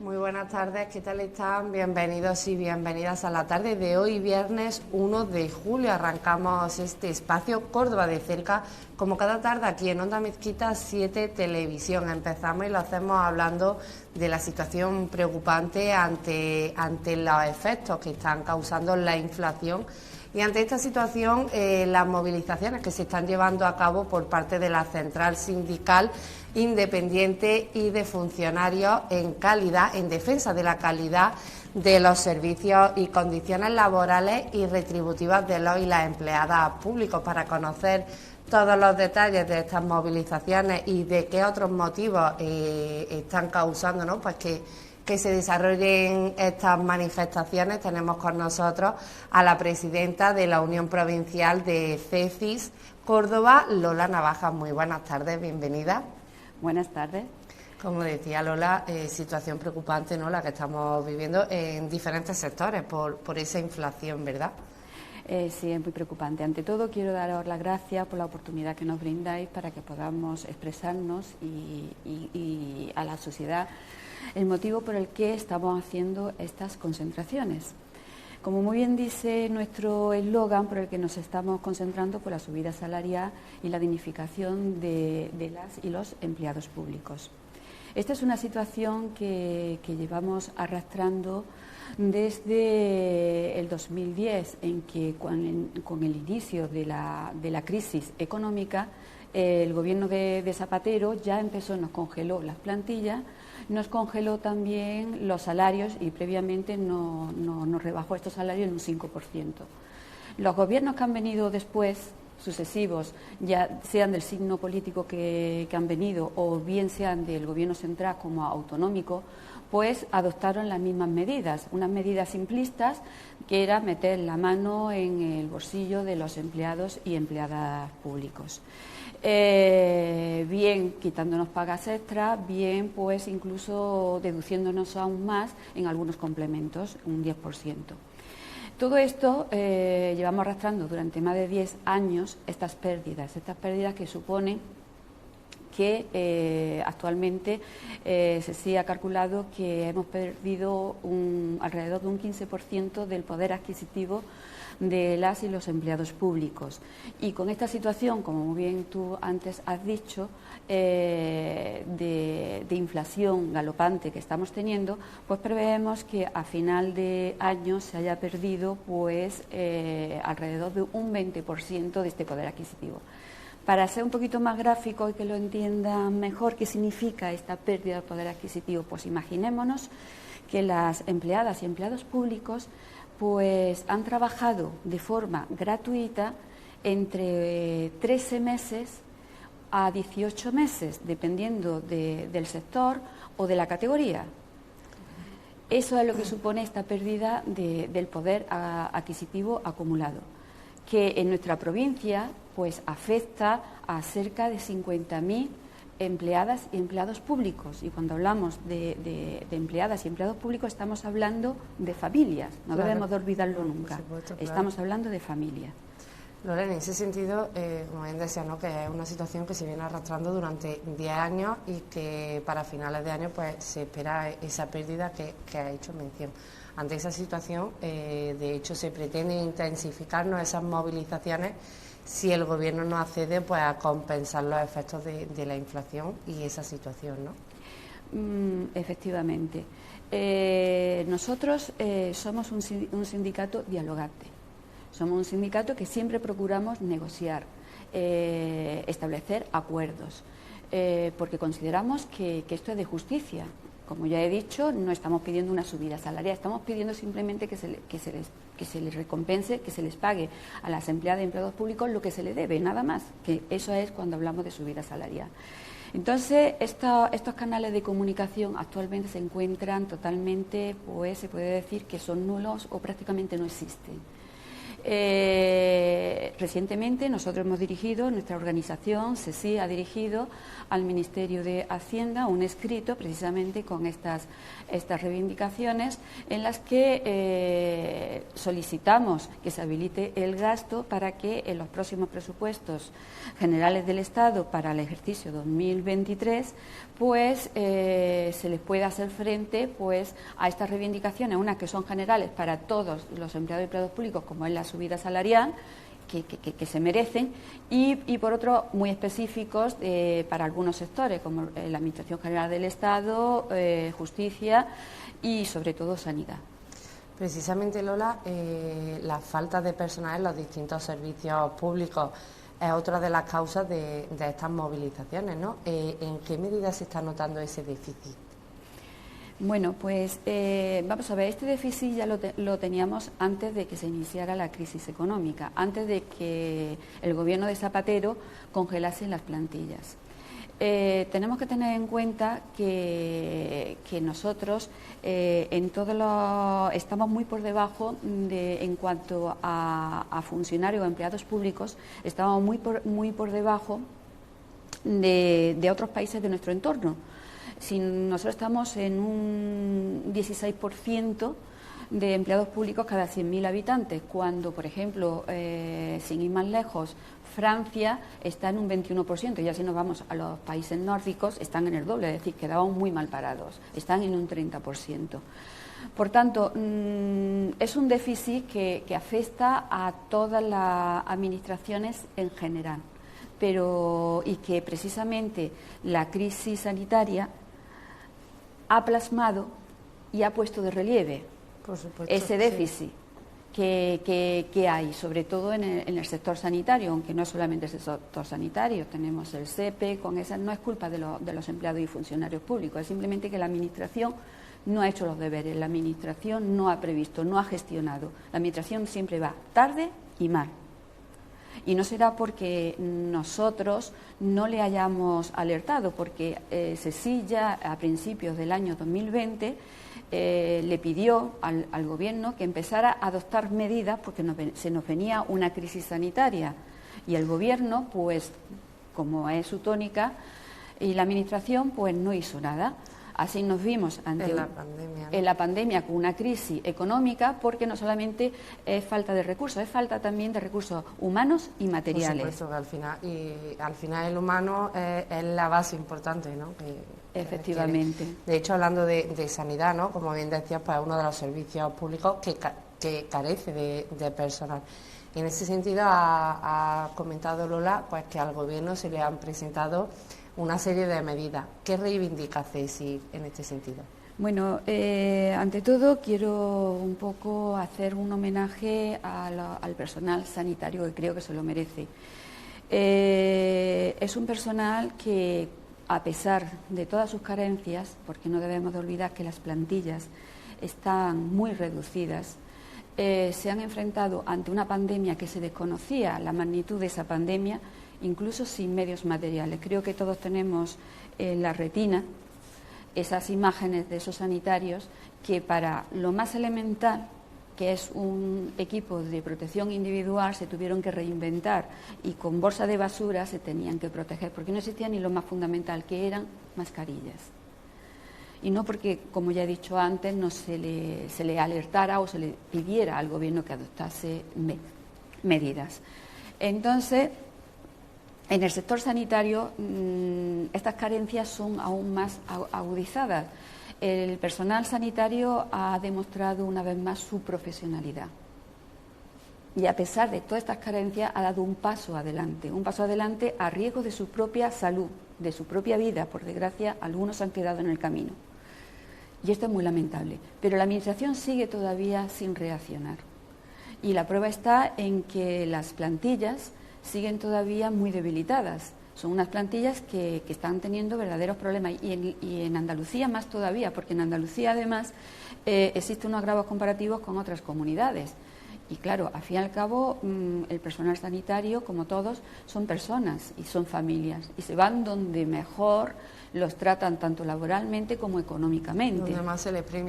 Muy buenas tardes, ¿qué tal están? Bienvenidos y bienvenidas a la tarde de hoy, viernes 1 de julio. Arrancamos este espacio Córdoba de cerca, como cada tarde aquí en Onda Mezquita 7 Televisión. Empezamos y lo hacemos hablando de la situación preocupante ante los efectos que están causando la inflación. Y ante esta situación, las movilizaciones que se están llevando a cabo por parte de la Central Sindical Independiente y de funcionarios en defensa de la calidad de los servicios y condiciones laborales y retributivas de los y las empleadas públicos. Para conocer todos los detalles de estas movilizaciones y de qué otros motivos están causando, ¿no?, pues que se desarrollen estas manifestaciones, tenemos con nosotros a la presidenta de la Unión Provincial de CECIS Córdoba, Lola Navajas. Muy buenas tardes, bienvenida. Buenas tardes. Como decía Lola, situación preocupante, ¿no?, la que estamos viviendo en diferentes sectores por esa inflación, ¿verdad? Sí, es muy preocupante. Ante todo, quiero daros las gracias por la oportunidad que nos brindáis para que podamos expresarnos y a la sociedad el motivo por el que estamos haciendo estas concentraciones. Como muy bien dice nuestro eslogan, por el que nos estamos concentrando por la subida salarial y la dignificación de las y los empleados públicos. Esta es una situación que llevamos arrastrando desde el 2010, en que con el inicio de la crisis económica, el gobierno de Zapatero ya nos congeló las plantillas, nos congeló también los salarios y previamente nos rebajó estos salarios en un 5%. Los gobiernos que han venido después, sucesivos, ya sean del signo político que han venido o bien sean del gobierno central como autonómico, pues adoptaron las mismas medidas, unas medidas simplistas que era meter la mano en el bolsillo de los empleados y empleadas públicos. Bien quitándonos pagas extras, bien pues incluso deduciéndonos aún más en algunos complementos, un 10%. Todo esto llevamos arrastrando durante más de 10 años estas pérdidas que suponen que actualmente se ha calculado que hemos perdido alrededor de un 15% del poder adquisitivo de las y los empleados públicos. Y con esta situación, como muy bien tú antes has dicho, de inflación galopante que estamos teniendo, pues preveemos que a final de año se haya perdido pues alrededor de un 20% de este poder adquisitivo. Para ser un poquito más gráfico y que lo entiendan mejor qué significa esta pérdida de poder adquisitivo, pues imaginémonos que las empleadas y empleados públicos pues han trabajado de forma gratuita entre 13 meses a 18 meses, dependiendo del sector o de la categoría. Eso es lo que supone esta pérdida del poder adquisitivo acumulado, que en nuestra provincia pues afecta a cerca de 50.000 empleadas y empleados públicos. Y cuando hablamos de empleadas y empleados públicos estamos hablando de familias, no debemos de olvidarlo nunca. Supuesto, estamos hablando de familias. Lola, en ese sentido, como bien decía, ¿no?, que es una situación que se viene arrastrando durante 10 años y que para finales de año pues se espera esa pérdida que ha hecho mención. Ante esa situación, de hecho, se pretende intensificarnos esas movilizaciones si el Gobierno no accede pues a compensar los efectos de la inflación y esa situación, ¿no? Efectivamente. Nosotros somos un sindicato dialogante. Somos un sindicato que siempre procuramos negociar, establecer acuerdos, porque consideramos que esto es de justicia. Como ya he dicho, no estamos pidiendo una subida salarial, estamos pidiendo simplemente que se les recompense, que se les pague a las empleadas y empleados públicos lo que se les debe, nada más, que eso es cuando hablamos de subida salarial. Entonces, estos canales de comunicación actualmente se encuentran totalmente, pues se puede decir que son nulos o prácticamente no existen. Recientemente nosotros hemos dirigido, nuestra organización, CESI, ha dirigido al Ministerio de Hacienda un escrito precisamente con estas reivindicaciones, en las que solicitamos que se habilite el gasto para que en los próximos presupuestos generales del Estado para el ejercicio 2023 pues se les pueda hacer frente pues a estas reivindicaciones, unas que son generales para todos los empleados y empleados públicos, como es la subida salarial, que se merecen, y por otro muy específicos para algunos sectores, como la Administración General del Estado, Justicia y sobre todo Sanidad. Precisamente, Lola, la falta de personal en los distintos servicios públicos es otra de las causas de estas movilizaciones, ¿no? ¿En qué medida se está notando ese déficit? Bueno, pues vamos a ver, este déficit ya lo teníamos antes de que se iniciara la crisis económica, antes de que el gobierno de Zapatero congelase las plantillas. Tenemos que tener en cuenta que nosotros estamos muy por debajo en cuanto a funcionarios o empleados públicos, estamos muy por debajo de otros países de nuestro entorno. Si nosotros estamos en un 16% de empleados públicos cada 100.000 habitantes, cuando, por ejemplo, sin ir más lejos, Francia está en un 21%, y así nos vamos a los países nórdicos, están en el doble, es decir, quedamos muy mal parados, están en un 30%. Por tanto, es un déficit que afecta a todas las administraciones en general, y que precisamente la crisis sanitaria ha plasmado y ha puesto de relieve, por supuesto, ese déficit que hay, sobre todo en el sector sanitario, aunque no es solamente el sector sanitario, tenemos el SEPE, con esa no es culpa de los empleados y funcionarios públicos, es simplemente que la Administración no ha hecho los deberes, la Administración no ha previsto, no ha gestionado, la Administración siempre va tarde y mal. Y no será porque nosotros no le hayamos alertado, porque CESI ya a principios del año 2020 le pidió al Gobierno que empezara a adoptar medidas porque se nos venía una crisis sanitaria. Y el Gobierno, pues, como es su tónica, y la Administración, pues no hizo nada. Así nos vimos en la pandemia con una crisis económica, porque no solamente es falta de recursos, es falta también de recursos humanos y materiales. Por supuesto, que al final el humano es la base importante, ¿no? Efectivamente. De hecho, hablando de sanidad, ¿no? Como bien decías, pues es uno de los servicios públicos que carece de personal. Y en ese sentido ha comentado Lola pues que al Gobierno se le han presentado una serie de medidas. ¿Qué reivindica CESI en este sentido? Bueno, ante todo quiero un poco hacer un homenaje al personal sanitario, que creo que se lo merece. Es un personal que, a pesar de todas sus carencias, porque no debemos de olvidar que las plantillas están muy reducidas, se han enfrentado ante una pandemia que se desconocía la magnitud de esa pandemia, incluso sin medios materiales. Creo que todos tenemos en la retina esas imágenes de esos sanitarios que, para lo más elemental, que es un equipo de protección individual, se tuvieron que reinventar, y con bolsa de basura se tenían que proteger, porque no existía ni lo más fundamental, que eran mascarillas. Y no porque, como ya he dicho antes, no se le alertara o se le pidiera al Gobierno que adoptase medidas. Entonces, en el sector sanitario estas carencias son aún más agudizadas. El personal sanitario ha demostrado una vez más su profesionalidad. Y a pesar de todas estas carencias ha dado un paso adelante a riesgo de su propia salud, de su propia vida. Por desgracia, algunos han quedado en el camino. Y esto es muy lamentable. Pero la Administración sigue todavía sin reaccionar. Y la prueba está en que las plantillas siguen todavía muy debilitadas. Son unas plantillas que están teniendo verdaderos problemas, y en Andalucía más todavía, porque en Andalucía además existen unos agravos comparativos con otras comunidades. Y claro, al fin y al cabo, el personal sanitario, como todos, son personas y son familias, y se van donde mejor los tratan, tanto laboralmente como económicamente. Donde más se les premia.